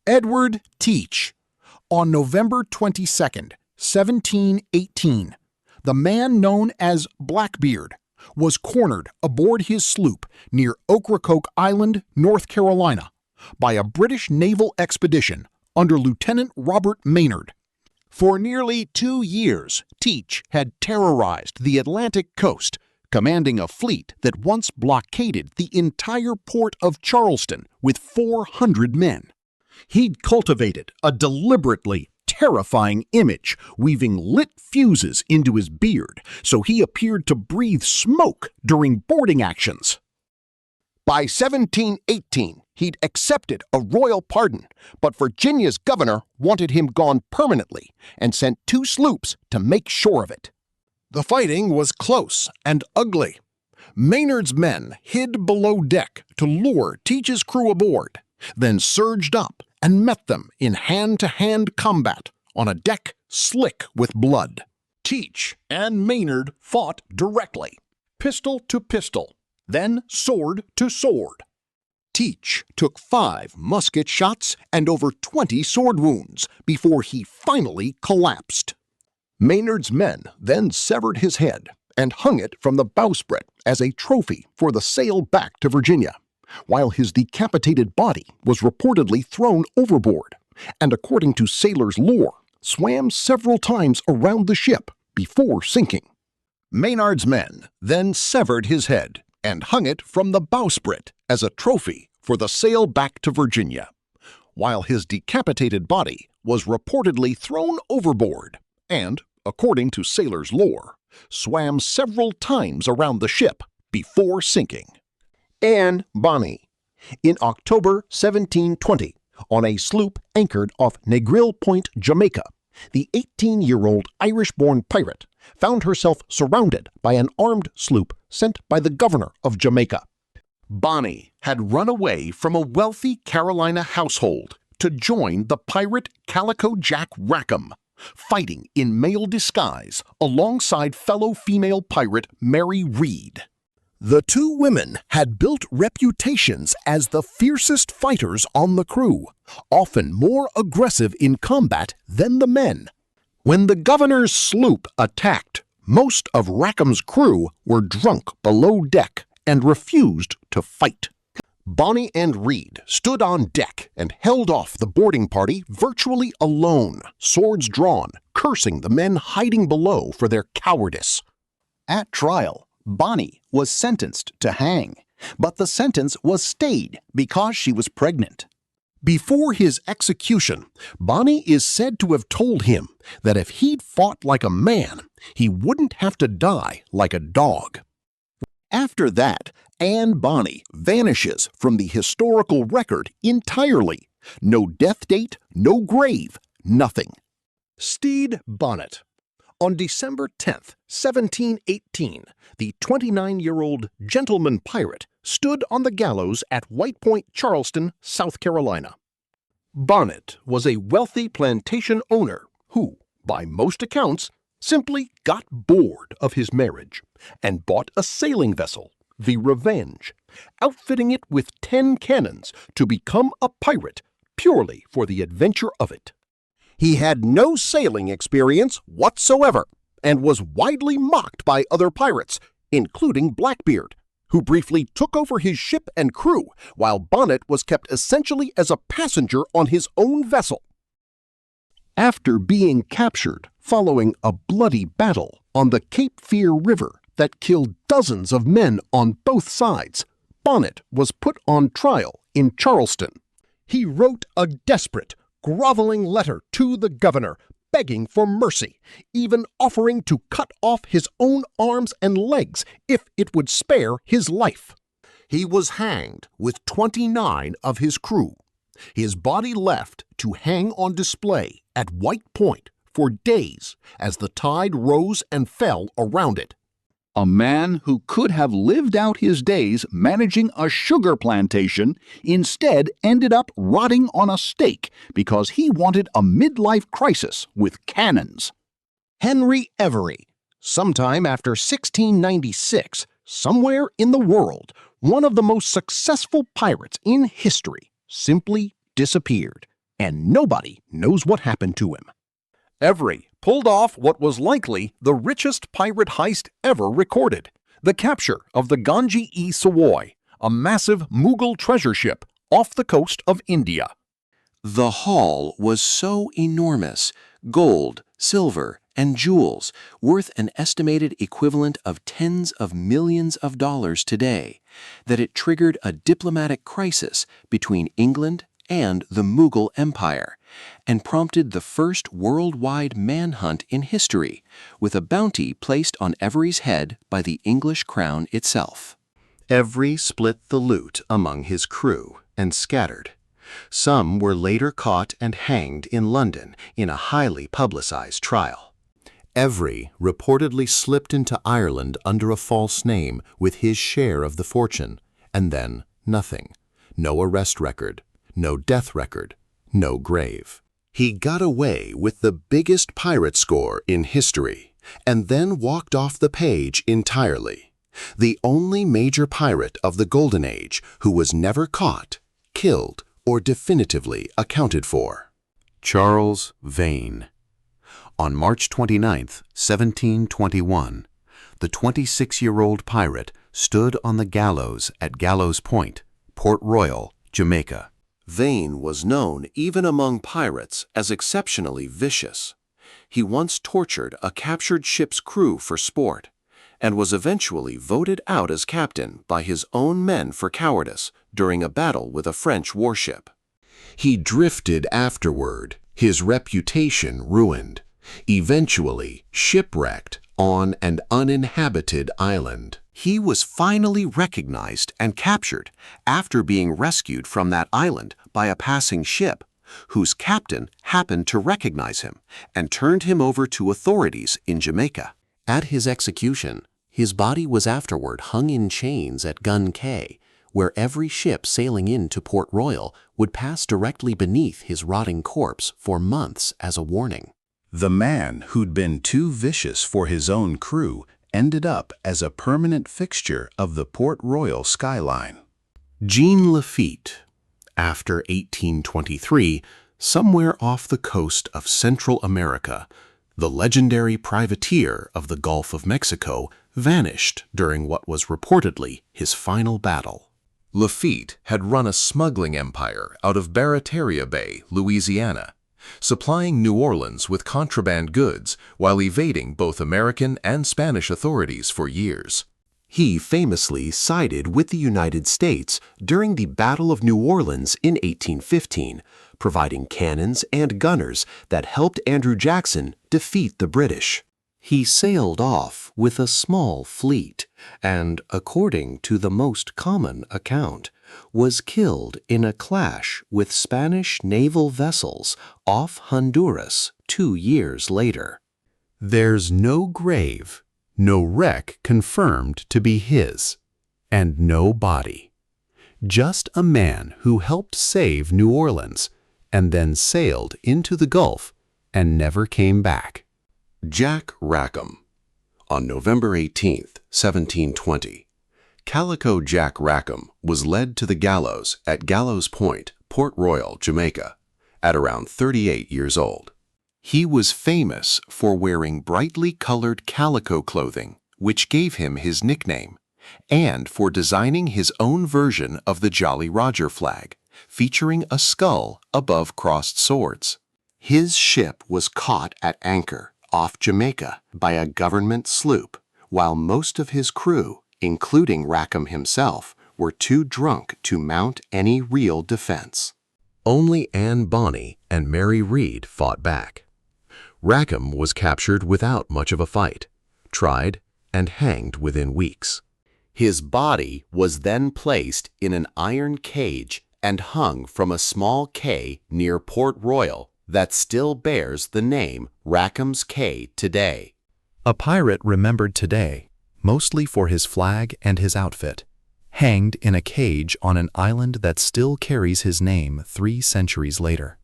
Edward Teach. On November 22nd, 1718, the man known as Blackbeard was cornered aboard his sloop near Ocracoke Island, North Carolina, by a British naval expedition under Lieutenant Robert Maynard. For nearly 2 years, Teach had terrorized the Atlantic coast, commanding a fleet that once blockaded the entire port of Charleston with 400 men. He'd cultivated a deliberately terrifying image, weaving lit fuses into his beard so he appeared to breathe smoke during boarding actions. By 1718, he'd accepted a royal pardon, but Virginia's governor wanted him gone permanently and sent 2 sloops to make sure of it. The fighting was close and ugly. Maynard's men hid below deck to lure Teach's crew aboard, then surged up and met them in hand-to-hand combat on a deck slick with blood. Teach and Maynard fought directly, pistol to pistol, then sword to sword. Teach took 5 musket shots and over 20 sword wounds before he finally collapsed. Maynard's men then severed his head and hung it from the bowsprit as a trophy for the sail back to Virginia, while his decapitated body was reportedly thrown overboard and, according to sailors' lore, swam several times around the ship before sinking. Maynard's men then severed his head and hung it from the bowsprit as a trophy for the sail back to Virginia, while his decapitated body was reportedly thrown overboard and, according to sailors' lore, swam several times around the ship before sinking. Anne Bonny. In October 1720, on a sloop anchored off Negril Point, Jamaica, the 18-year-old Irish-born pirate found herself surrounded by an armed sloop sent by the governor of Jamaica. Bonny had run away from a wealthy Carolina household to join the pirate Calico Jack Rackham, fighting in male disguise alongside fellow female pirate Mary Read. The 2 women had built reputations as the fiercest fighters on the crew, often more aggressive in combat than the men. When the governor's sloop attacked, most of Rackham's crew were drunk below deck and refused to fight. Bonny and Read stood on deck and held off the boarding party virtually alone, swords drawn, cursing the men hiding below for their cowardice. At trial, Bonny was sentenced to hang, but the sentence was stayed because she was pregnant. Before his execution, Bonny is said to have told him that if he'd fought like a man, he wouldn't have to die like a dog. After that, Anne Bonny vanishes from the historical record entirely. No death date, no grave, nothing. Stede Bonnet. On December 10, 1718, the 29-year-old Gentleman Pirate stood on the gallows at White Point, Charleston, South Carolina. Bonnet was a wealthy plantation owner who, by most accounts, simply got bored of his marriage and bought a sailing vessel, the Revenge, outfitting it with 10 cannons to become a pirate purely for the adventure of it. He had no sailing experience whatsoever and was widely mocked by other pirates, including Blackbeard, who briefly took over his ship and crew while Bonnet was kept essentially as a passenger on his own vessel. After being captured following a bloody battle on the Cape Fear River that killed dozens of men on both sides, Bonnet was put on trial in Charleston. He wrote a desperate, groveling letter to the governor, begging for mercy, even offering to cut off his own arms and legs if it would spare his life. He was hanged with 29 of his crew, his body left to hang on display at White Point for days as the tide rose and fell around it. A man who could have lived out his days managing a sugar plantation instead ended up rotting on a stake because he wanted a midlife crisis with cannons. Henry Every. Sometime after 1696, somewhere in the world, one of the most successful pirates in history simply disappeared. and nobody knows what happened to him. Every pulled off what was likely the richest pirate heist ever recorded, the capture of the Ganges-e-Savoy, a massive Mughal treasure ship off the coast of India. The haul was so enormous, gold, silver, and jewels, worth an estimated equivalent of tens of millions of dollars today, that it triggered a diplomatic crisis between England and the Mughal Empire, and prompted the first worldwide manhunt in history, with a bounty placed on Every's head by the English crown itself. Every split the loot among his crew and scattered. Some were later caught and hanged in London in a highly publicized trial. Every reportedly slipped into Ireland under a false name with his share of the fortune, and then nothing. No arrest record, no death record, no grave. He got away with the biggest pirate score in history, and then walked off the page entirely. The only major pirate of the Golden Age who was never caught, killed, or definitively accounted for. Charles Vane. On March 29, 1721, the 26-year-old pirate stood on the gallows at Gallows Point, Port Royal, Jamaica. Vane was known even among pirates as exceptionally vicious. He once tortured a captured ship's crew for sport, and was eventually voted out as captain by his own men for cowardice during a battle with a French warship. He drifted afterward, his reputation ruined, eventually shipwrecked on an uninhabited island. He was finally recognized and captured after being rescued from that island by a passing ship, whose captain happened to recognize him and turned him over to authorities in Jamaica. At his execution, his body was afterward hung in chains at Gun Cay, where every ship sailing into Port Royal would pass directly beneath his rotting corpse for months as a warning. The man who'd been too vicious for his own crew ended up as a permanent fixture of the Port Royal skyline. Jean Lafitte. After 1823, somewhere off the coast of Central America, the legendary privateer of the Gulf of Mexico vanished during what was reportedly his final battle. Lafitte had run a smuggling empire out of Barataria Bay, Louisiana, supplying New Orleans with contraband goods while evading both American and Spanish authorities for years. He famously sided with the United States during the Battle of New Orleans in 1815, providing cannons and gunners that helped Andrew Jackson defeat the British. He sailed off with a small fleet and, according to the most common account, was killed in a clash with Spanish naval vessels off Honduras 2 years later. There's no grave, no wreck confirmed to be his, and no body. Just a man who helped save New Orleans and then sailed into the Gulf and never came back. Jack Rackham. On November 18, 1720, Calico Jack Rackham was led to the gallows at Gallows Point, Port Royal, Jamaica, at around 38 years old. He was famous for wearing brightly colored calico clothing, which gave him his nickname, and for designing his own version of the Jolly Roger flag, featuring a skull above crossed swords. His ship was caught at anchor off Jamaica by a government sloop, while most of his crew, including Rackham himself, were too drunk to mount any real defense. Only Anne Bonny and Mary Read fought back. Rackham was captured without much of a fight, tried, and hanged within weeks. His body was then placed in an iron cage and hung from a small quay near Port Royal that still bears the name Rackham's Cay today. A pirate remembered today, mostly for his flag and his outfit, hanged in a cage on an island that still carries his name 3 centuries later.